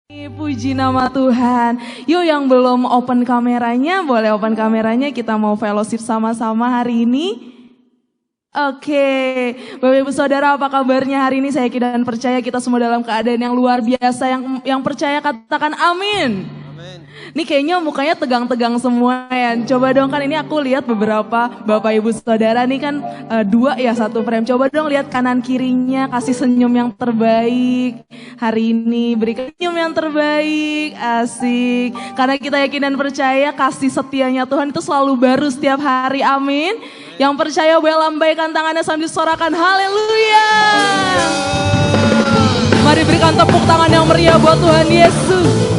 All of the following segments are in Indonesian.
Puji nama Tuhan. Yuk yang belum open kameranya, boleh open kameranya. Kita mau fellowship sama-sama hari ini. Oke, Bapak Ibu Saudara, apa kabarnya hari ini? Saya yakin dan percaya kita semua dalam keadaan yang luar biasa. Yang percaya katakan amin. Ini kayaknya mukanya tegang-tegang semua ya. Coba dong, kan ini aku lihat beberapa Bapak Ibu Saudara nih kan dua ya satu frame. Coba dong lihat kanan kirinya, kasih senyum yang terbaik hari ini. Berikan senyum yang terbaik, asik. Karena kita yakin dan percaya kasih setianya Tuhan itu selalu baru setiap hari, amin. Yang percaya boleh lambaikan tangannya sambil sorakan haleluya. Mari berikan tepuk tangan yang meriah buat Tuhan Yesus.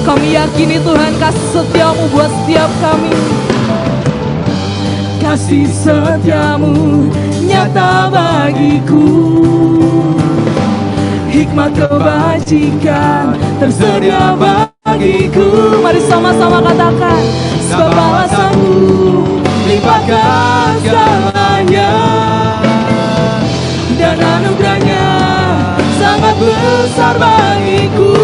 Kami yakini Tuhan kasih setiamu buat setiap kami. Kasih setiamu nyata bagiku. Hikmat kebajikan tersedia bagiku. Mari sama-sama katakan. Sebab balasanmu limpahkan segalanya. Dan anugerahnya sangat besar bagiku.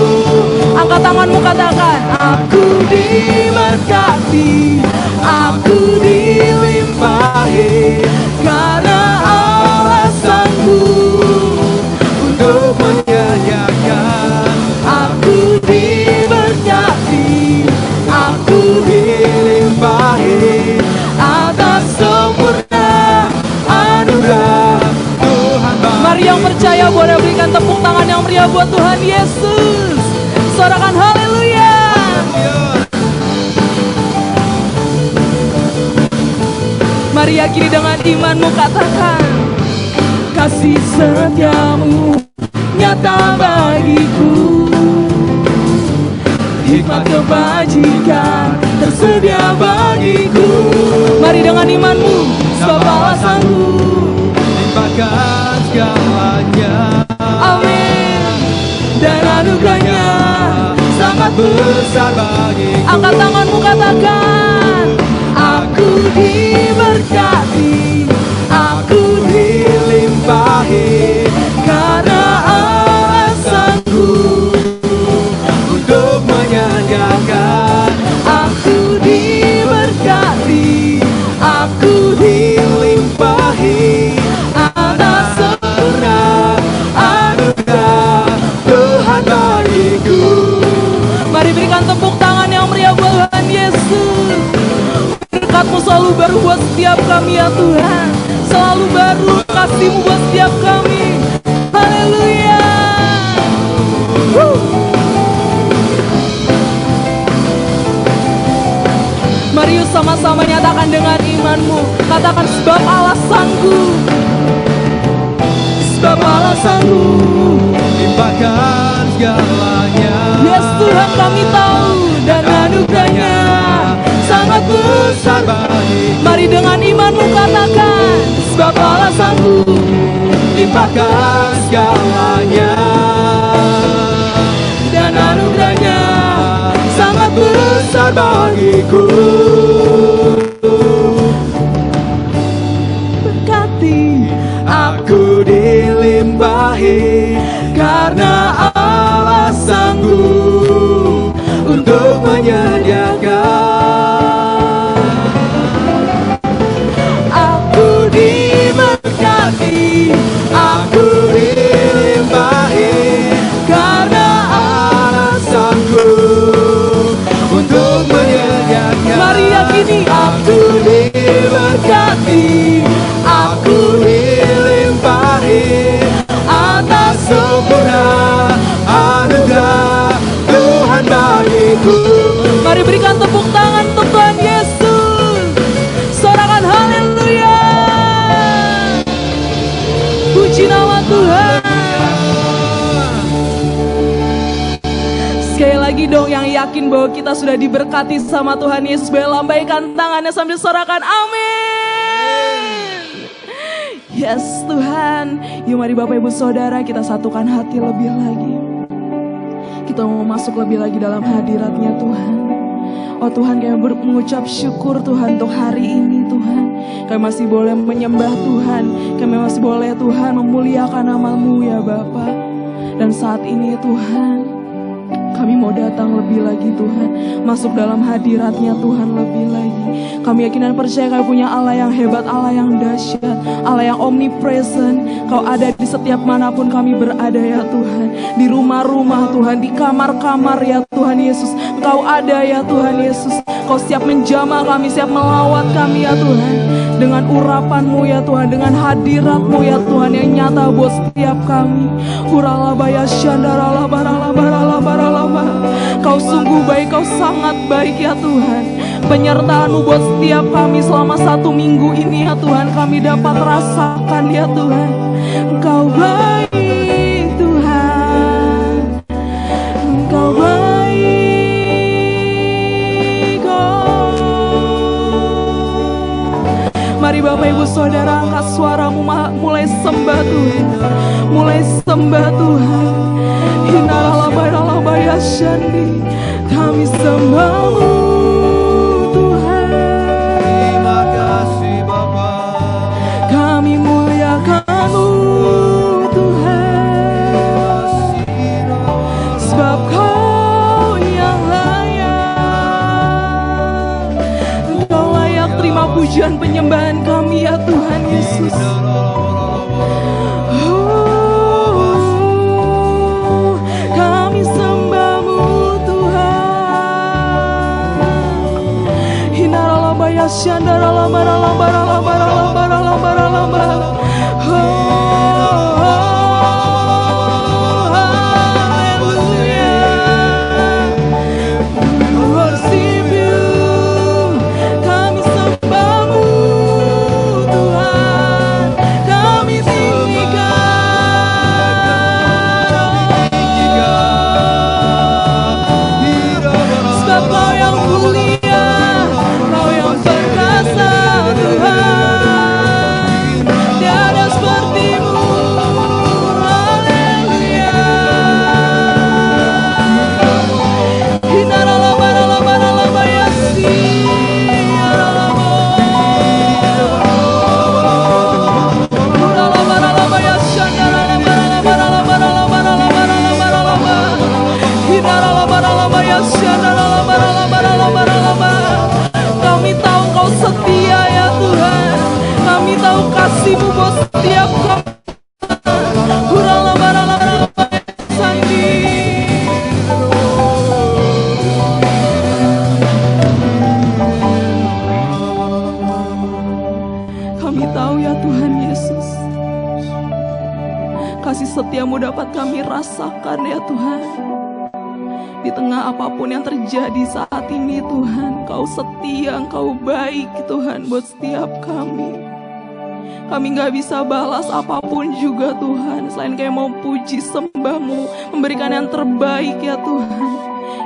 Angkat tanganmu katakan, aku diberkati, aku dilimpahi, karena Allah sanggup untuk menyanyikan. Aku diberkati, aku dilimpahi, atas sempurna anugerah Tuhan. Mari yang percaya boleh berikan tepuk tangan yang meriah buat Tuhan Yesus. Sorakan haleluya. Mari yakini dengan imanmu katakan. Kasih setiamu nyata bagiku. Hikmat kebajikan tersedia bagiku. Mari dengan imanmu. Sebab balasanmu limpahkan segalanya. Amin. Dan anugerahnya sangat besar bagiku. Angkat tanganmu katakan. Aku diberkati, aku dilimpahi, karena Allah sanggup untuk menyanyikan. Aku diberkati, aku dilimpahi, atas sempurna anugerah Tuhan bagiku. Mari berikan tepuk tangan yang meriah buat Tuhan Yesus. Berkat-Mu selalu baru buat setiap kami ya Tuhan. Selalu baru kasih-Mu buat setiap kami. Haleluya. Mari yuk sama-sama nyatakan dengan imanmu. Katakan sebab Allah sanggup. Sebab Allah sanggup limpahkan segalanya. Yes Tuhan, kami tahu dan anugerahnya sangat besar bagiku. Mari dengan imanmu katakan. Sebab Allah sanggup limpahkan segalanya. Dan anugerahnya sangat besar bagiku. Berkati, aku dilimpahi, karena Allah sanggup untuk menyediakan. Aku diberkati, aku dilimpahi, karena Allah sanggup untuk menyediakan. Mari yakini. Aku diberkati, aku dilimpahi, atas sempurna anugerah Tuhan bagiku. Mari berikan tepuk tangan untuk Tuhan Yesus. Sorakan haleluya. Puji nama Tuhan. Sekali lagi dong yang yakin bahwa kita sudah diberkati sama Tuhan Yesus, boleh lambaikan tangannya sambil sorakan amin. Yes Tuhan. Yuk mari Bapak Ibu Saudara kita satukan hati lebih lagi. Kita mau masuk lebih lagi dalam hadirat-Nya Tuhan. Oh Tuhan, kami mengucap syukur Tuhan untuk hari ini Tuhan. Kami masih boleh menyembah Tuhan. Kami masih boleh Tuhan memuliakan nama-Mu ya Bapa. Dan saat ini Tuhan, kami mau datang lebih lagi Tuhan, masuk dalam hadirat-Nya Tuhan lebih lagi. Kami yakin dan percaya Kau punya Allah yang hebat, Allah yang dahsyat, Allah yang omnipresent. Kau ada di setiap manapun kami berada ya Tuhan. Di rumah-rumah Tuhan, di kamar-kamar ya Tuhan Yesus. Kau ada ya Tuhan Yesus. Kau siap menjamah kami, siap melawat kami ya Tuhan. Dengan urapan-Mu ya Tuhan, dengan hadirat-Mu ya Tuhan yang nyata buat setiap kami. Huralabaya syandarala barala barala barala. Kau sungguh baik, Kau sangat baik ya Tuhan. Penyertaan-Mu buat setiap kami selama 1 minggu ini ya Tuhan, kami dapat rasakan ya Tuhan. Engkau baik Tuhan, Engkau baik. Mari Bapak Ibu Saudara angkat suaramu, mulai sembah Tuhan, mulai sembah Tuhan. Hinaralabayalabaya syandi, kami sembah-Mu Tuhan. Terima kasih Bapa. Kami muliakan-Mu Tuhan. Sebab Kau yang layak. Engkau layak terima pujian penyembahan kami ya Tuhan Yesus. Syandarala barala barala barala barala barala barala. Worship You, kami sembah-Mu Tuhan, kami tinggikan. Sebab Kau yang mulia, Kau yang perkasa Tuhan, tiada seperti-Mu. Haleluya. Hinaralabaralabaralabayasi, yaralabo. Huralabaralabayasyandaralabaralabaralabaralabaralabaralabaralaba. Hinaralabaralabayasyandaralabaralabaralabaralaba. Kami tahu Kau setia ya Tuhan. Kami tahu kasih-Mu buat setiap kami. Huralabaralabaralabayasandi. Kami tahu ya Tuhan Yesus, kasih setia-Mu dapat kami rasakan ya Tuhan. Di tengah apapun yang terjadi saat ini Tuhan, Kau setia, Kau baik Tuhan buat setiap kami. Kami gak bisa balas apapun juga Tuhan, selain kayak mau puji sembah-Mu, memberikan yang terbaik ya Tuhan.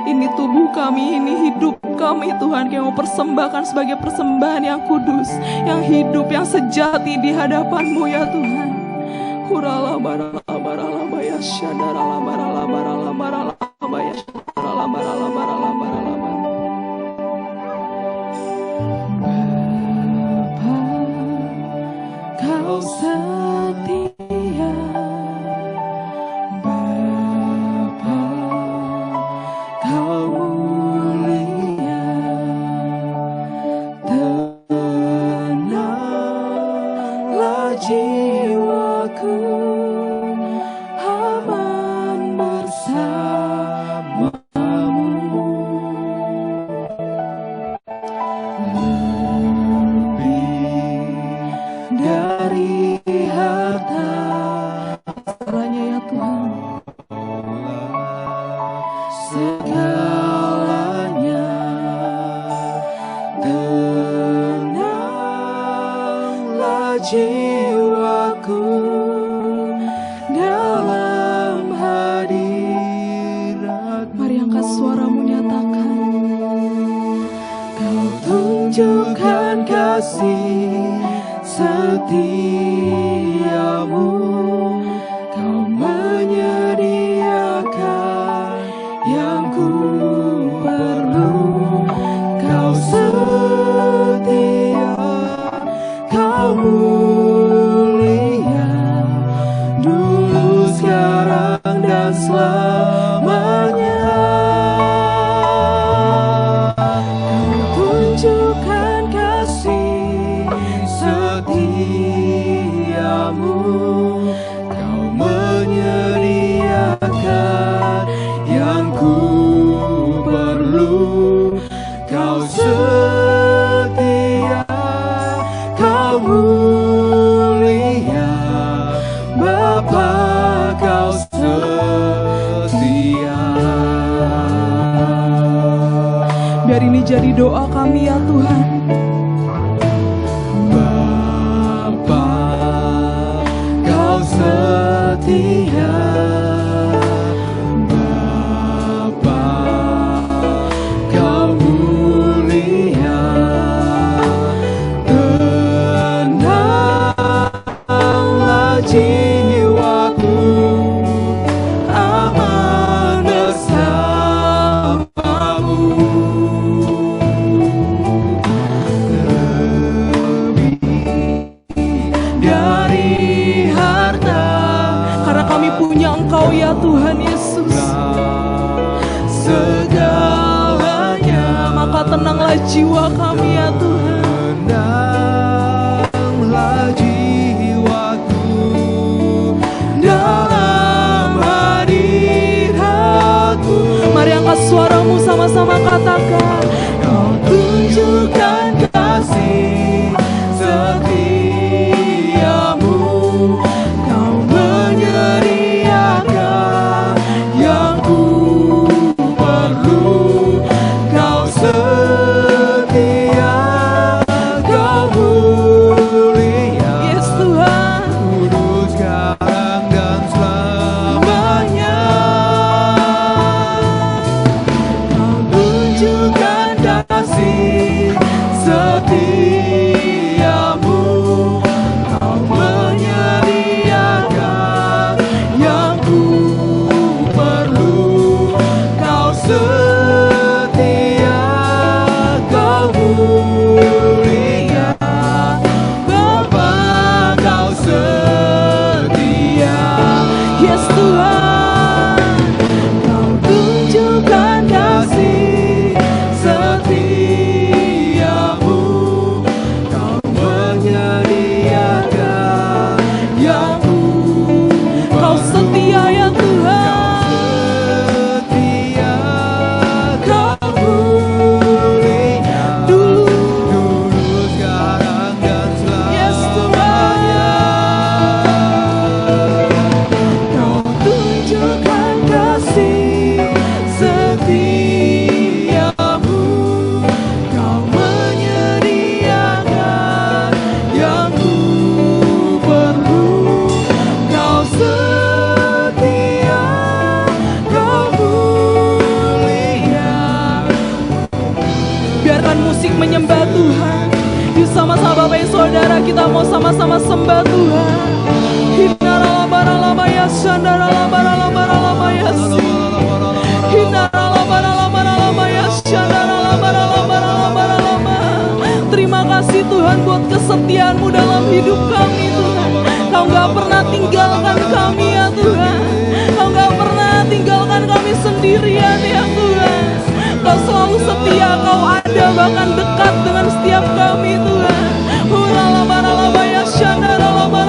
Ini tubuh kami, ini hidup kami Tuhan, kayak mau persembahkan sebagai persembahan yang kudus, yang hidup, yang sejati di hadapan-Mu ya Tuhan. Hurala barala barala baya syadarala barala barala barala baya syadarala barala barala barala barala. Bapa, Kau setia. Bapa, Kau mulia. Tenanglah jiwaku, aman bersama-Mu. Lebih dari harta, segalanya ya Tuhan, segalanya. Tenanglah jiwaku dalam hadirat. Mari angkat suaramu, nyatakan. Kau tunjukkan kasih setia-Mu, Kau menyediakan yang ku perlu. Kau setia, setiamu, Kau menyediakan yang ku perlu. Kau setia, Kau mulia, Bapa, Kau setia. Biar ini jadi doa kami ya Tuhan. Bapa, Kau setia. Bapa, Kau mulia. Tenanglah jiwaku, aman bersamamu. Dari harta, Karena kami punya Engkau ya Tuhan Yesus. segalanya, Maka tenanglah jiwa kami ya Tuhan. tenanglah jiwaku dalam hadiratmu. Mari angkat suaramu sama-sama katakan. Kau tunjukkan kasih setiamu, Kau menyediakan yang ku perlu. Kau setia, Kau mulia, Yes Tuhan. kudus sekarang dan selamanya. Kau tunjukkan kasih setiamu, Kau menyediakan yang ku perlu. Kau setia, Kau mulia, Bapa, Kau setia. Yes Tuhan. Kau tunjukkan kasih setiamu, Kau menyediakan yang ku Kau setia ya Tuhan. setia. Kau mulia, Dulu. sekarang dan Yes selamanya. Kau tunjukkan kasih setiamu, Kau menyediakan yang ku perlu. Kau setia, Kau mulia. Biarkan musik menyembah Tuhan. Yuk sama-sama Bapak Ibu Saudara, kita mau sama-sama sembah Tuhan. Hinaralabaralabaya shandaralabaralabaralabaya si. Hinaralabaralabaralabaya shandaralabaralabaralabaralaba. Terima kasih Tuhan buat kesetiaan-Mu dalam hidup kami Tuhan. Kau gak pernah tinggalkan kami ya Tuhan. Kau gak pernah tinggalkan kami sendirian ya Tuhan. Kau selalu setia, Kau ada bahkan dekat dengan setiap kami Tuhan. Huralabaralabaya shandaralabaralabaralaba.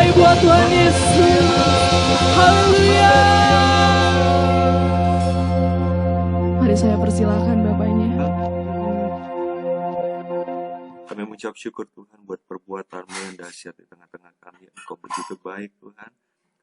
dimulai buat Tuhan Yesus. Haleluya. Mari saya persilahkan Bapaknya. Kami mengucap syukur Tuhan buat perbuatan-Mu yang dahsyat di tengah-tengah kami. Engkau begitu baik Tuhan.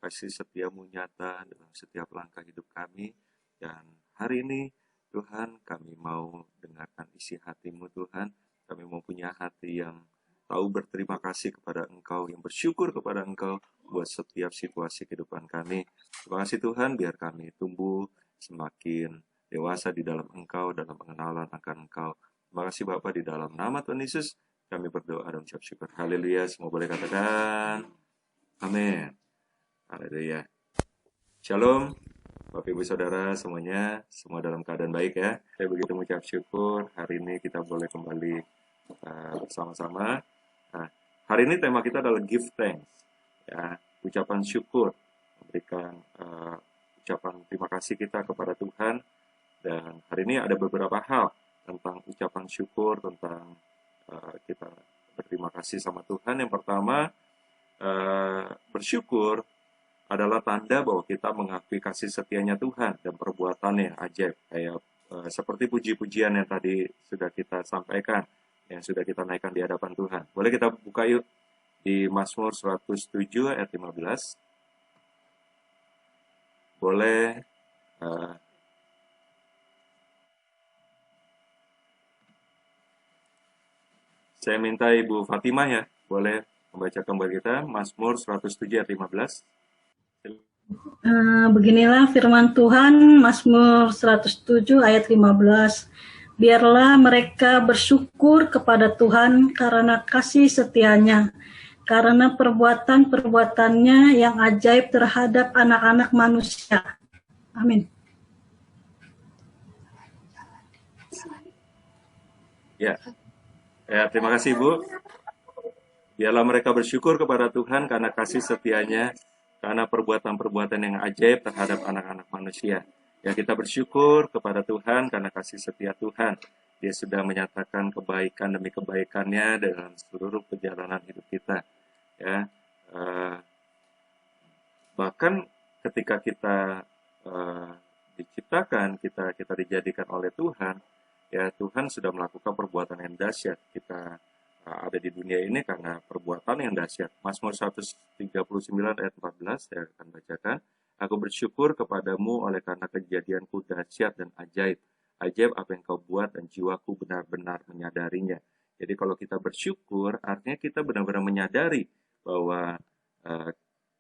Kasih setia-Mu nyata dalam setiap langkah hidup kami. Dan hari ini Tuhan kami mau dengarkan isi hati-Mu Tuhan. Kami mau punya hati yang tahu berterima kasih kepada Engkau, yang bersyukur kepada Engkau buat setiap situasi kehidupan kami. Terima kasih Tuhan, biar kami tumbuh semakin dewasa di dalam Engkau, dalam pengenalan akan Engkau. Terima kasih Bapa, di dalam nama Tuhan Yesus kami berdoa dan ucap syukur. Haleluya, semua boleh katakan amin. Haleluya. Shalom Bapak Ibu Saudara semuanya, semua dalam keadaan baik ya. Saya begitu mengucap syukur hari ini kita boleh kembali bersama-sama. Nah, hari ini tema kita adalah give thanks, ya, ucapan syukur, memberikan ucapan terima kasih kita kepada Tuhan. Dan hari ini ada beberapa hal tentang ucapan syukur, tentang kita berterima kasih sama Tuhan. Yang pertama, bersyukur adalah tanda bahwa kita mengakui kasih setianya Tuhan dan perbuatannya yang ajaib. Kayak seperti puji-pujian yang tadi sudah kita sampaikan, yang sudah kita naikkan di hadapan Tuhan. Boleh kita buka yuk di Mazmur 107 ayat 15. Boleh saya minta Ibu Fatimah ya, boleh membacakan buat kita Mazmur 107 ayat 15. Beginilah firman Tuhan, Mazmur 107 ayat 15. Biarlah mereka bersyukur kepada Tuhan karena kasih setianya, karena perbuatan-perbuatannya yang ajaib terhadap anak-anak manusia. Amin. Ya, terima kasih Ibu. Biarlah mereka bersyukur kepada Tuhan karena kasih setianya, karena perbuatan-perbuatan yang ajaib terhadap anak-anak manusia. Ya, kita bersyukur kepada Tuhan karena kasih setia Tuhan. Dia sudah menyatakan kebaikan demi kebaikannya dalam seluruh perjalanan hidup kita. Ya, bahkan ketika kita diciptakan, kita dijadikan oleh Tuhan. Ya, Tuhan sudah melakukan perbuatan yang dahsyat. Kita ada di dunia ini karena perbuatan yang dahsyat. Mazmur 139 ayat 14 saya akan bacakan. Aku bersyukur kepadamu oleh karena kejadianku dahsyat dan ajaib. Ajaib apa yang kau buat dan jiwaku benar-benar menyadarinya. Jadi kalau kita bersyukur, artinya kita benar-benar menyadari bahwa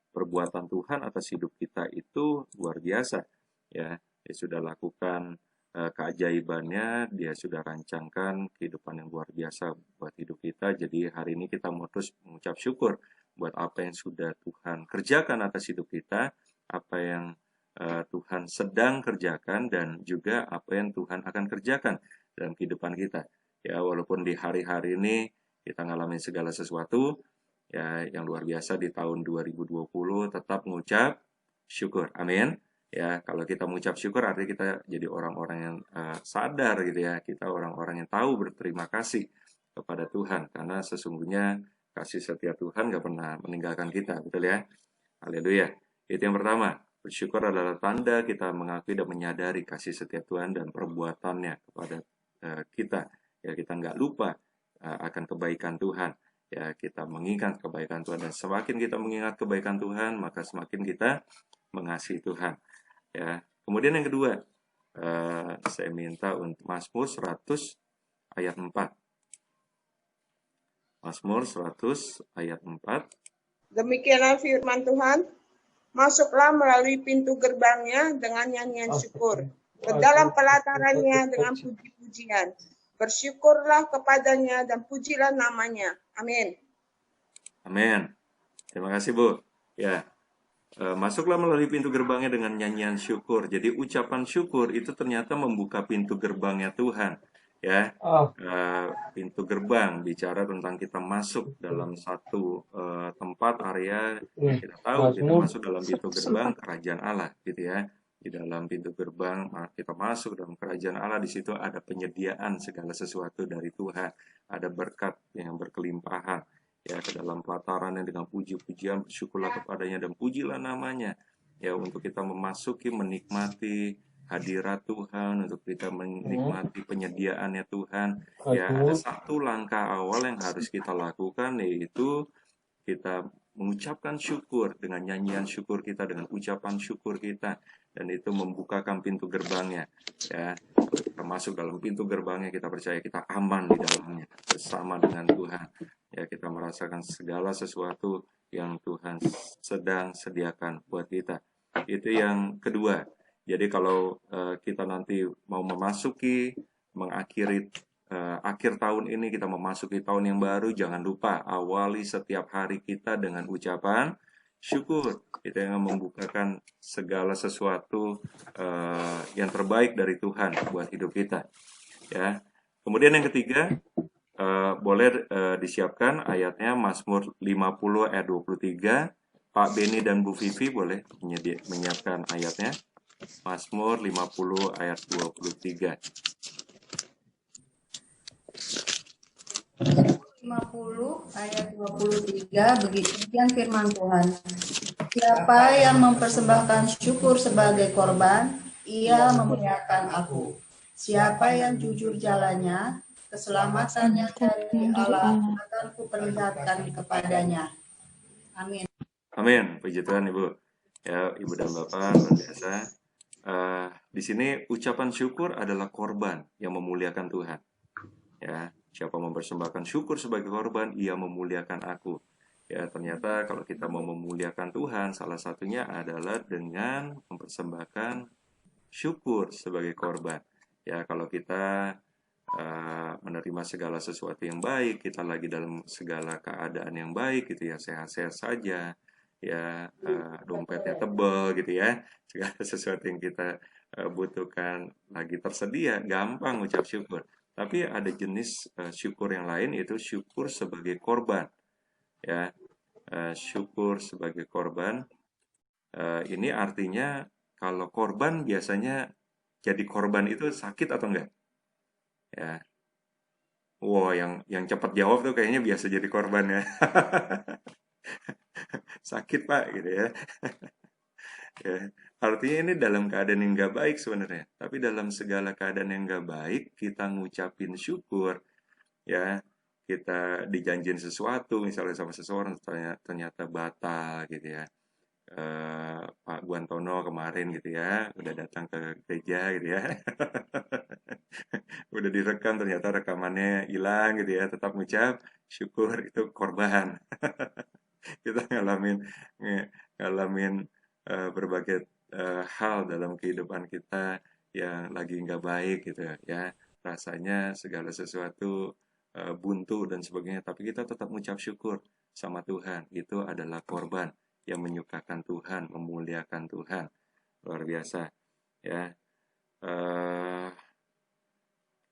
perbuatan Tuhan atas hidup kita itu luar biasa. Ya, dia sudah lakukan keajaibannya, dia sudah rancangkan kehidupan yang luar biasa buat hidup kita. Jadi hari ini kita mau terus mengucap syukur buat apa yang sudah Tuhan kerjakan atas hidup kita, apa yang Tuhan sedang kerjakan, dan juga apa yang Tuhan akan kerjakan dalam kehidupan kita. Ya, walaupun di hari-hari ini kita ngalamin segala sesuatu ya yang luar biasa di tahun 2020, tetap mengucap syukur. Amin. Ya, kalau kita mengucap syukur artinya kita jadi orang-orang yang sadar gitu ya. Kita orang-orang yang tahu berterima kasih kepada Tuhan. Karena sesungguhnya kasih setia Tuhan gak pernah meninggalkan kita. Betul ya? Haleluya. Itu yang pertama. Bersyukur adalah tanda kita mengakui dan menyadari kasih setia Tuhan dan perbuatannya kepada kita. Ya, kita nggak lupa akan kebaikan Tuhan. Ya, kita mengingat kebaikan Tuhan. Dan semakin kita mengingat kebaikan Tuhan, maka semakin kita mengasihi Tuhan. Ya, kemudian yang kedua, saya minta untuk Mazmur 100 ayat 4. Mazmur 100 ayat 4. Demikianlah firman Tuhan, masuklah melalui pintu gerbangnya dengan nyanyian syukur, ke dalam pelatarannya dengan puji-pujian. Bersyukurlah kepadanya dan pujilah namanya. Amin. Amin. Terima kasih Bu. Ya. Masuklah melalui pintu gerbangnya dengan nyanyian syukur. Jadi ucapan syukur itu ternyata membuka pintu gerbangnya Tuhan. Ya, pintu gerbang bicara tentang kita masuk dalam satu tempat area. Kita tahu kita masuk dalam pintu gerbang kerajaan Allah, gitu ya. Di dalam pintu gerbang kita masuk dalam kerajaan Allah. Di situ ada penyediaan segala sesuatu dari Tuhan. Ada berkat yang berkelimpahan. ya ke dalam pelatarannya dengan puji-pujian, bersyukurlah kepadanya dan pujilah namanya, ya untuk kita memasuki, menikmati hadirat Tuhan, untuk kita menikmati penyediaannya Tuhan. Ya ada satu langkah awal yang harus kita lakukan, yaitu kita mengucapkan syukur dengan nyanyian syukur kita, dengan ucapan syukur kita, dan itu membukakan pintu gerbangnya. Ya, kita masuk dalam pintu gerbangnya, kita percaya kita aman di dalamnya bersama dengan Tuhan. Ya, kita merasakan segala sesuatu yang Tuhan sedang sediakan buat kita. Itu yang kedua. Jadi kalau kita nanti mau memasuki, mengakhiri akhir tahun ini, kita memasuki tahun yang baru, jangan lupa awali setiap hari kita dengan ucapan syukur. Itu yang membukakan segala sesuatu yang terbaik dari Tuhan buat hidup kita. Ya. Kemudian yang ketiga, boleh disiapkan ayatnya Mazmur 50 ayat 23. Pak Beni dan Bu Vivi boleh menyiapkan ayatnya. Mazmur 50 ayat 23. 50 ayat 23, begituan firman Tuhan. Siapa yang mempersembahkan syukur sebagai korban, ia memuliakan aku. Siapa yang jujur jalannya, keselamatannya dari Allah akan kuperlihatkan kepadanya. Amin. Amin. Puji Tuhan Ibu. Ya, Ibu dan Bapak, luar biasa. Di sini ucapan syukur adalah korban yang memuliakan Tuhan. Ya, siapa mempersembahkan syukur sebagai korban, ia memuliakan aku. Ya, ternyata kalau kita mau memuliakan Tuhan, salah satunya adalah dengan mempersembahkan syukur sebagai korban. Ya, kalau kita menerima segala sesuatu yang baik, kita lagi dalam segala keadaan yang baik, gitu ya, sehat-sehat saja, ya, dompetnya tebal, gitu ya, segala sesuatu yang kita butuhkan lagi tersedia, gampang ucap syukur. Tapi ada jenis syukur yang lain, yaitu syukur sebagai korban. Ya, syukur sebagai korban. Ini artinya kalau korban biasanya jadi korban itu sakit atau enggak? Ya, wow, yang cepat jawab tuh kayaknya biasa jadi korban ya. Sakit Pak, gitu ya. Ya, artinya ini dalam keadaan yang nggak baik sebenarnya. Tapi dalam segala keadaan yang nggak baik, kita ngucapin syukur. Ya, kita dijanjin sesuatu, misalnya sama seseorang, ternyata batal gitu ya. Pak Guantono kemarin gitu ya, udah datang ke gereja gitu ya. Udah direkam, ternyata rekamannya hilang gitu ya. Tetap ngucap syukur, itu korban. Kita ngalamin berbagai hal dalam kehidupan kita yang lagi nggak baik gitu ya, rasanya segala sesuatu buntu dan sebagainya, tapi kita tetap mengucap syukur sama Tuhan. Itu adalah korban yang menyukakan Tuhan, memuliakan Tuhan. Luar biasa ya.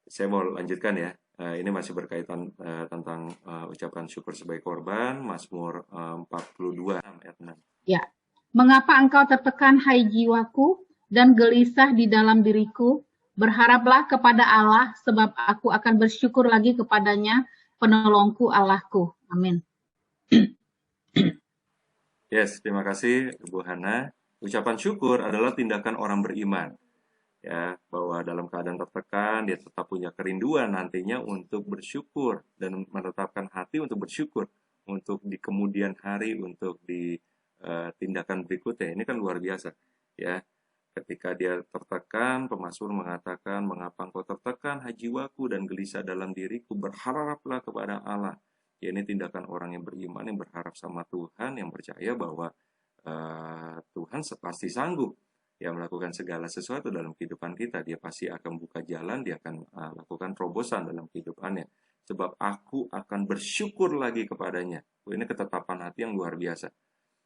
Saya mau lanjutkan ya. Ini masih berkaitan tentang ucapan syukur sebagai korban. Mazmur 42 ayat 6. Ya. Mengapa engkau tertekan, hai jiwaku, dan gelisah di dalam diriku? Berharaplah kepada Allah, sebab aku akan bersyukur lagi kepadanya, penolongku Allahku. Amin. Yes, terima kasih Ibu Hana. Ucapan syukur adalah tindakan orang beriman. Ya, bahwa dalam keadaan tertekan, dia tetap punya kerinduan nantinya untuk bersyukur dan menetapkan hati untuk bersyukur untuk di kemudian hari, untuk di tindakan berikutnya. Ini kan luar biasa ya. Ketika dia tertekan, pemazmur mengatakan, mengapa engkau tertekan, hai jiwaku, dan gelisah dalam diriku, berharaplah kepada Allah. Ya, ini tindakan orang yang beriman, yang berharap sama Tuhan, yang percaya bahwa Tuhan pasti sanggup ya melakukan segala sesuatu dalam kehidupan kita. Dia pasti akan buka jalan, dia akan lakukan terobosan dalam kehidupannya. Sebab aku akan bersyukur lagi kepadanya. Ini ketetapan hati yang luar biasa.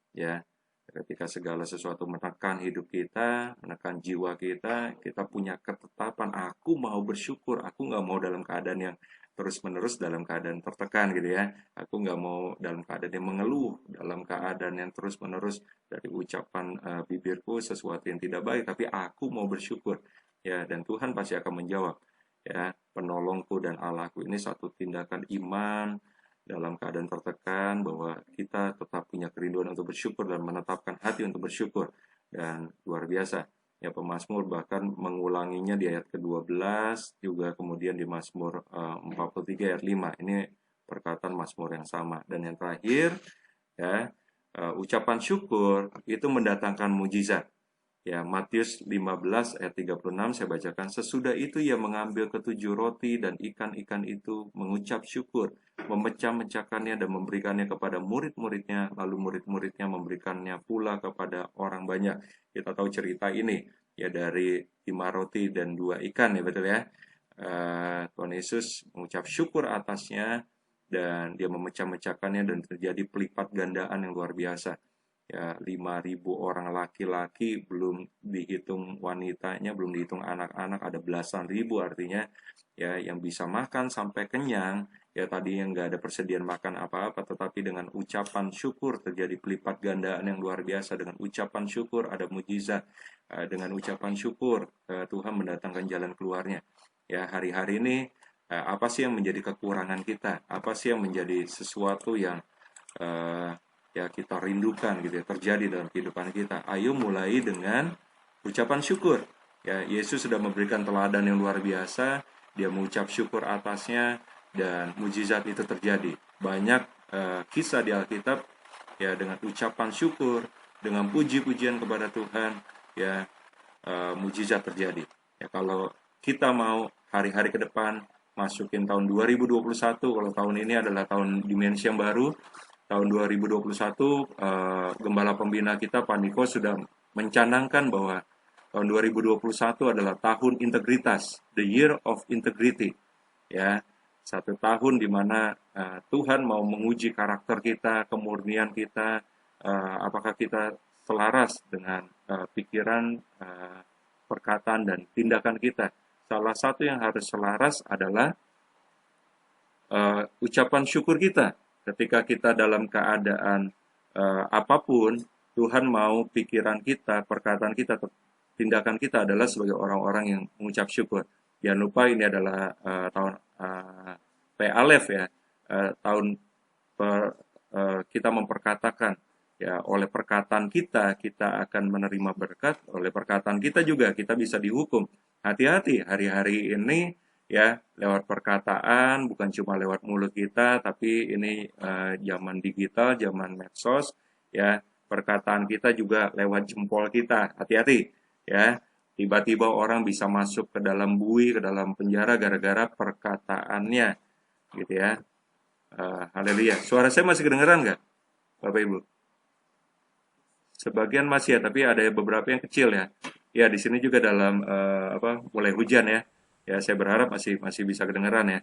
Ya, ketika segala sesuatu menekan hidup kita, menekan jiwa kita, kita punya ketetapan, aku mau bersyukur, aku nggak mau dalam keadaan yang terus-menerus dalam keadaan tertekan gitu ya. Aku nggak mau dalam keadaan yang mengeluh, dalam keadaan yang terus-menerus dari ucapan bibirku sesuatu yang tidak baik, tapi aku mau bersyukur. Ya, dan Tuhan pasti akan menjawab. Ya, penolongku dan Allahku, ini satu tindakan iman dalam keadaan tertekan, bahwa kita tetap punya kerinduan untuk bersyukur dan menetapkan hati untuk bersyukur. Dan luar biasa, ya pemazmur bahkan mengulanginya di ayat ke-12, juga kemudian di Mazmur 43 ayat 5. Ini perkataan Mazmur yang sama. Dan yang terakhir, ya, ucapan syukur itu mendatangkan mujizat. Ya, Matius 15 ayat 36 saya bacakan. Sesudah itu ia mengambil ketujuh roti dan ikan-ikan itu, mengucap syukur, memecah-mecahkannya dan memberikannya kepada murid-muridnya, lalu murid-muridnya memberikannya pula kepada orang banyak. Kita tahu cerita ini ya dari 5 roti dan 2 ikan, ya betul ya. Tuhan Yesus mengucap syukur atasnya dan dia memecah-mecahkannya dan terjadi pelipat gandaan yang luar biasa. Ya, 5.000 orang laki-laki, belum dihitung wanitanya, belum dihitung anak-anak, ada belasan ribu, artinya ya yang bisa makan sampai kenyang. Ya, tadi yang nggak ada persediaan makan apa-apa, tetapi dengan ucapan syukur terjadi pelipat gandaan yang luar biasa. Dengan ucapan syukur ada mujizat. Dengan ucapan syukur Tuhan mendatangkan jalan keluarnya. Ya, hari-hari ini apa sih yang menjadi kekurangan kita? Apa sih yang menjadi sesuatu yang ya kita rindukan gitu ya, terjadi dalam kehidupan kita? Ayo mulai dengan ucapan syukur. Ya, Yesus sudah memberikan teladan yang luar biasa, dia mengucap syukur atasnya dan mujizat itu terjadi. Banyak kisah di Alkitab ya dengan ucapan syukur, dengan puji-pujian kepada Tuhan, ya mujizat terjadi. Ya, kalau kita mau hari-hari ke depan masukin tahun 2021, kalau tahun ini adalah tahun dimensi yang baru, tahun 2021, Gembala Pembina kita, Pak Niko, sudah mencanangkan bahwa tahun 2021 adalah tahun integritas, the year of integrity. Ya, satu tahun di mana Tuhan mau menguji karakter kita, kemurnian kita, apakah kita selaras dengan pikiran, perkataan, dan tindakan kita. Salah satu yang harus selaras adalah ucapan syukur kita. Ketika kita dalam keadaan apapun, Tuhan mau pikiran kita, perkataan kita, tindakan kita adalah sebagai orang-orang yang mengucap syukur. Jangan lupa ini adalah tahun P Alef ya, tahun kita memperkatakan ya, oleh perkataan kita akan menerima berkat, oleh perkataan kita juga kita bisa dihukum. Hati-hati hari-hari ini ya, lewat perkataan, bukan cuma lewat mulut kita, tapi ini zaman digital, zaman medsos, ya, perkataan kita juga lewat jempol kita. Hati-hati, ya. Tiba-tiba orang bisa masuk ke dalam bui, ke dalam penjara gara-gara perkataannya, gitu ya. Haleluya. Suara saya masih kedengeran nggak, Bapak Ibu? Sebagian masih ya, tapi ada beberapa yang kecil ya. Ya, di sini juga dalam mulai hujan ya. Ya, saya berharap masih bisa kedengaran ya.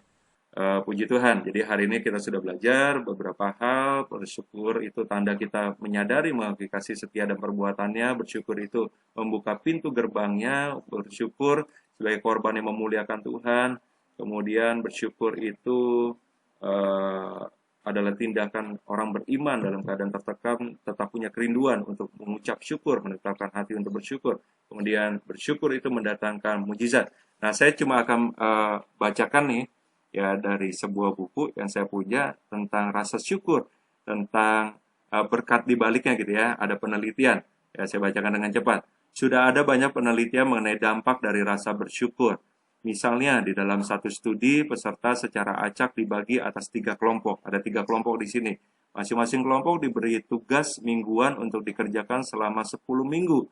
Puji Tuhan. Jadi hari ini kita sudah belajar beberapa hal. Bersyukur itu tanda kita menyadari mengakui kasih setia dan perbuatannya. Bersyukur itu membuka pintu gerbangnya. Bersyukur sebagai korban yang memuliakan Tuhan. Kemudian bersyukur itu adalah tindakan orang beriman dalam keadaan tertekan, tetap punya kerinduan untuk mengucap syukur, menetapkan hati untuk bersyukur. Kemudian bersyukur itu mendatangkan mujizat. Nah, saya cuma akan bacakan nih ya dari sebuah buku yang saya punya tentang rasa syukur, tentang berkat di baliknya gitu ya. Ada penelitian. Ya, saya bacakan dengan cepat. Sudah ada banyak penelitian mengenai dampak dari rasa bersyukur. Misalnya di dalam satu studi peserta secara acak dibagi atas 3 kelompok. Ada 3 kelompok di sini. Masing-masing kelompok diberi tugas mingguan untuk dikerjakan selama 10 minggu.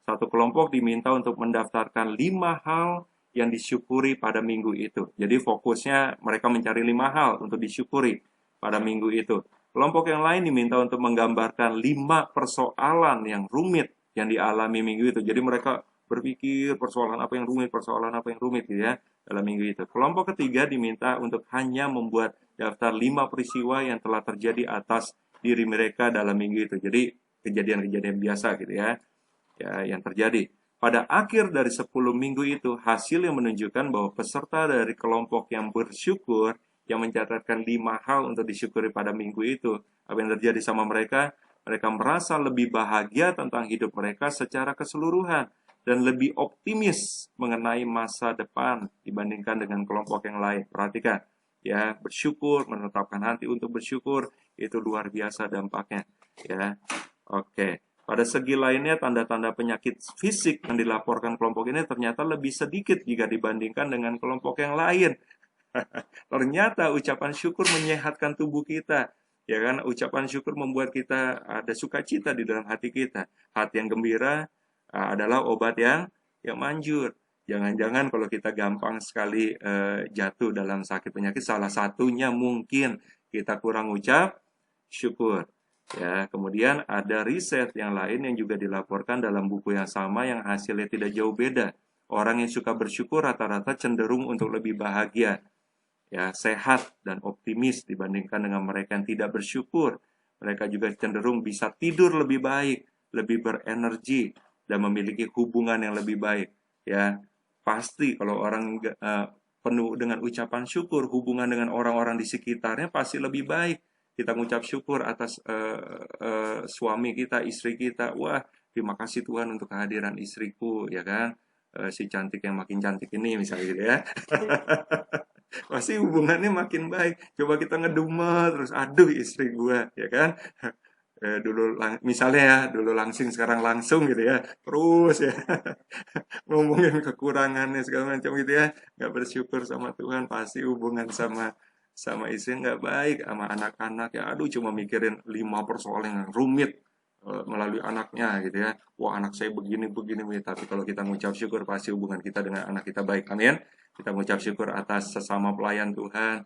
Satu kelompok diminta untuk mendaftarkan 5 hal yang disyukuri pada minggu itu. Jadi fokusnya mereka mencari 5 hal untuk disyukuri pada minggu itu. Kelompok yang lain diminta untuk menggambarkan 5 persoalan yang rumit yang dialami minggu itu. Jadi mereka berpikir persoalan apa yang rumit gitu ya dalam minggu itu. Kelompok ketiga diminta untuk hanya membuat daftar 5 peristiwa yang telah terjadi atas diri mereka dalam minggu itu. Jadi kejadian-kejadian biasa gitu ya yang terjadi. Pada akhir dari 10 minggu itu, hasil yang menunjukkan bahwa peserta dari kelompok yang bersyukur, yang mencatatkan 5 hal untuk disyukuri pada minggu itu, apa yang terjadi sama mereka? Mereka merasa lebih bahagia tentang hidup mereka secara keseluruhan, dan lebih optimis mengenai masa depan dibandingkan dengan kelompok yang lain. Perhatikan, ya bersyukur, menetapkan hati untuk bersyukur, itu luar biasa dampaknya, ya. Oke. Pada segi lainnya, tanda-tanda penyakit fisik yang dilaporkan kelompok ini ternyata lebih sedikit jika dibandingkan dengan kelompok yang lain. Ternyata ucapan syukur menyehatkan tubuh kita. Ya kan, ucapan syukur membuat kita ada sukacita di dalam hati kita. Hati yang gembira adalah obat yang manjur. Jangan-jangan kalau kita gampang sekali jatuh dalam sakit penyakit, salah satunya mungkin kita kurang ucap syukur. Ya, kemudian ada riset yang lain yang juga dilaporkan dalam buku yang sama yang hasilnya tidak jauh beda. Orang yang suka bersyukur rata-rata cenderung untuk lebih bahagia, ya, sehat dan optimis dibandingkan dengan mereka yang tidak bersyukur. Mereka juga cenderung bisa tidur lebih baik, lebih berenergi dan memiliki hubungan yang lebih baik. Ya, pasti kalau orang penuh dengan ucapan syukur, hubungan dengan orang-orang di sekitarnya pasti lebih baik. Kita mengucap syukur atas suami kita, istri kita. Wah, terima kasih Tuhan untuk kehadiran istriku, ya kan? Si cantik yang makin cantik ini misalnya gitu ya. Pasti hubungannya makin baik. Coba kita ngedumel terus, aduh istri gua, ya kan? Dulu misalnya ya, dulu langsing sekarang langsung gitu ya. Terus ya. Ngomongin kekurangannya segala macam gitu ya. Nggak bersyukur sama Tuhan, pasti hubungan sama istri nggak baik, sama anak-anak ya, aduh cuma mikirin 5 persoalan yang rumit melalui anaknya gitu ya. Wah, anak saya begini, tapi kalau kita mengucap syukur pasti hubungan kita dengan anak kita baik, amin. Kita mengucap syukur atas sesama pelayan Tuhan,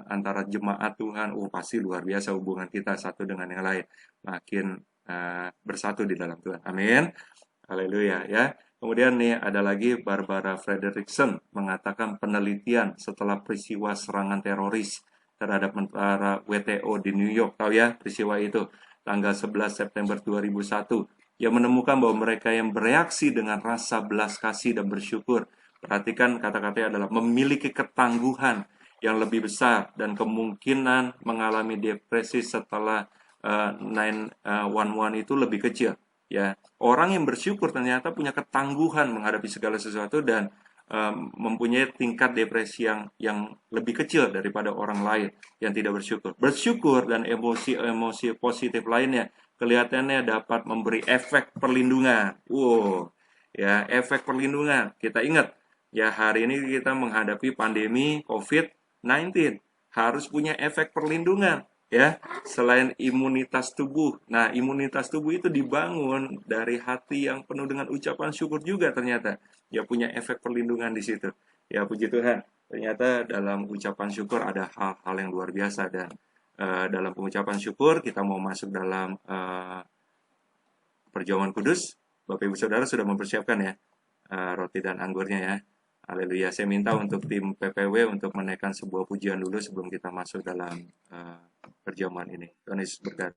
antara jemaat Tuhan, pasti luar biasa hubungan kita satu dengan yang lain, makin bersatu di dalam Tuhan, amin. Haleluya ya. Kemudian nih ada lagi Barbara Fredrickson mengatakan penelitian setelah peristiwa serangan teroris terhadap tentara WTO di New York, tahu ya peristiwa itu, tanggal 11 September 2001, yang menemukan bahwa mereka yang bereaksi dengan rasa belas kasih dan bersyukur, perhatikan kata-katanya adalah memiliki ketangguhan yang lebih besar dan kemungkinan mengalami depresi setelah 911 itu lebih kecil. Ya, orang yang bersyukur ternyata punya ketangguhan menghadapi segala sesuatu dan mempunyai tingkat depresi yang lebih kecil daripada orang lain yang tidak bersyukur. Bersyukur dan emosi positif lainnya kelihatannya dapat memberi efek perlindungan. Wow, ya, efek perlindungan. Kita ingat, ya, hari ini kita menghadapi pandemi COVID-19, harus punya efek perlindungan. Ya, selain imunitas tubuh. Nah, imunitas tubuh itu dibangun dari hati yang penuh dengan ucapan syukur juga ternyata. Ya, punya efek perlindungan di situ. Ya, puji Tuhan. Ternyata dalam ucapan syukur ada hal-hal yang luar biasa. Dan dalam pengucapan syukur kita mau masuk dalam perjamuan kudus. Bapak Ibu Saudara sudah mempersiapkan ya roti dan anggurnya ya. Haleluya. Saya minta untuk tim PPW untuk menaikkan sebuah pujian dulu sebelum kita masuk dalam perjamuan ini. Tuhan Yesus berkati.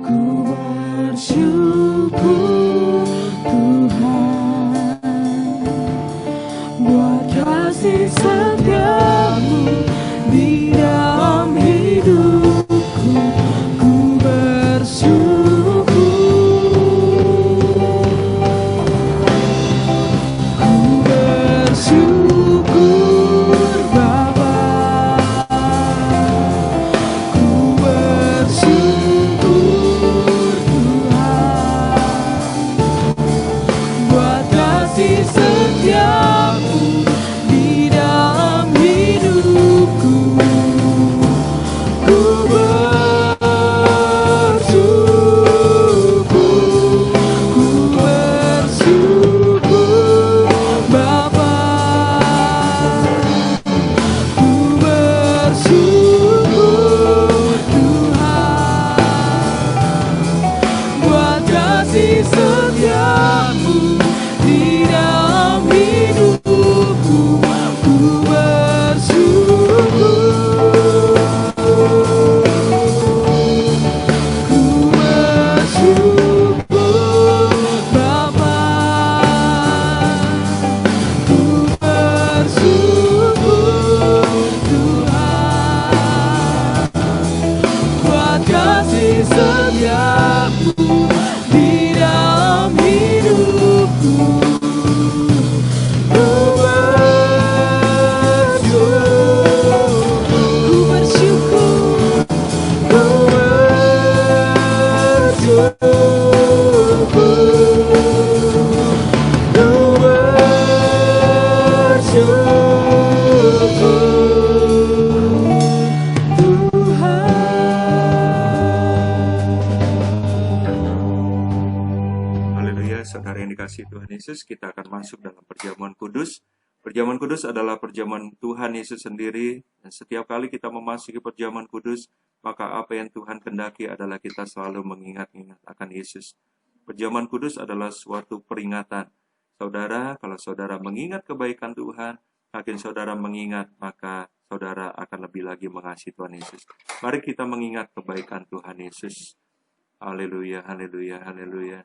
Ku bersyukur Tuhan buat kasih setiamu di dalam hidupku. Ku bersyukur, ku bersyukur Bapa, ku bersyukur Tuhan buat kasih setiamu di dalam hidupku. Ku bersyukur Bapa, ku bersyukur Tuhan buat kasih setiamu di dalam hidupku. Ku bersyukur, ku bersyukur Bapa, ku bersyukur Tuhan buat kasih setiamu Haleluya, saudara yang dikasihi Tuhan Yesus, kita akan masuk dalam perjamuan kudus. Perjamuan kudus adalah perjamuan Tuhan Yesus sendiri, dan setiap kali kita memasuki perjamuan kudus, maka apa yang Tuhan kendaki adalah kita selalu mengingat-ingat akan Yesus. Perjamuan kudus adalah suatu peringatan. Saudara, kalau saudara mengingat kebaikan Tuhan, makin saudara mengingat, maka saudara akan lebih lagi mengasihi Tuhan Yesus. Mari kita mengingat kebaikan Tuhan Yesus. Haleluya, haleluya, haleluya.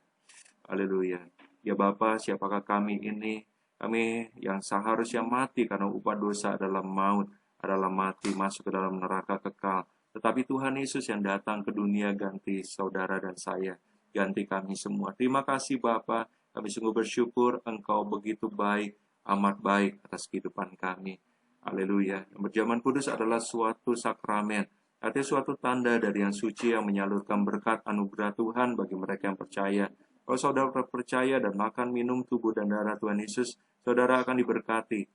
Haleluya. Ya Bapa, siapakah kami ini? Kami yang seharusnya mati karena upah dosa adalah maut, adalah mati, masuk ke dalam neraka kekal. Tetapi Tuhan Yesus yang datang ke dunia ganti saudara dan saya, ganti kami semua. Terima kasih Bapa, kami sungguh bersyukur Engkau begitu baik, amat baik atas kehidupan kami. Haleluya. Perjamuan kudus adalah suatu sakramen, artinya suatu tanda dari yang suci yang menyalurkan berkat anugerah Tuhan bagi mereka yang percaya. Kalau saudara percaya dan makan minum tubuh dan darah Tuhan Yesus, saudara akan diberkati.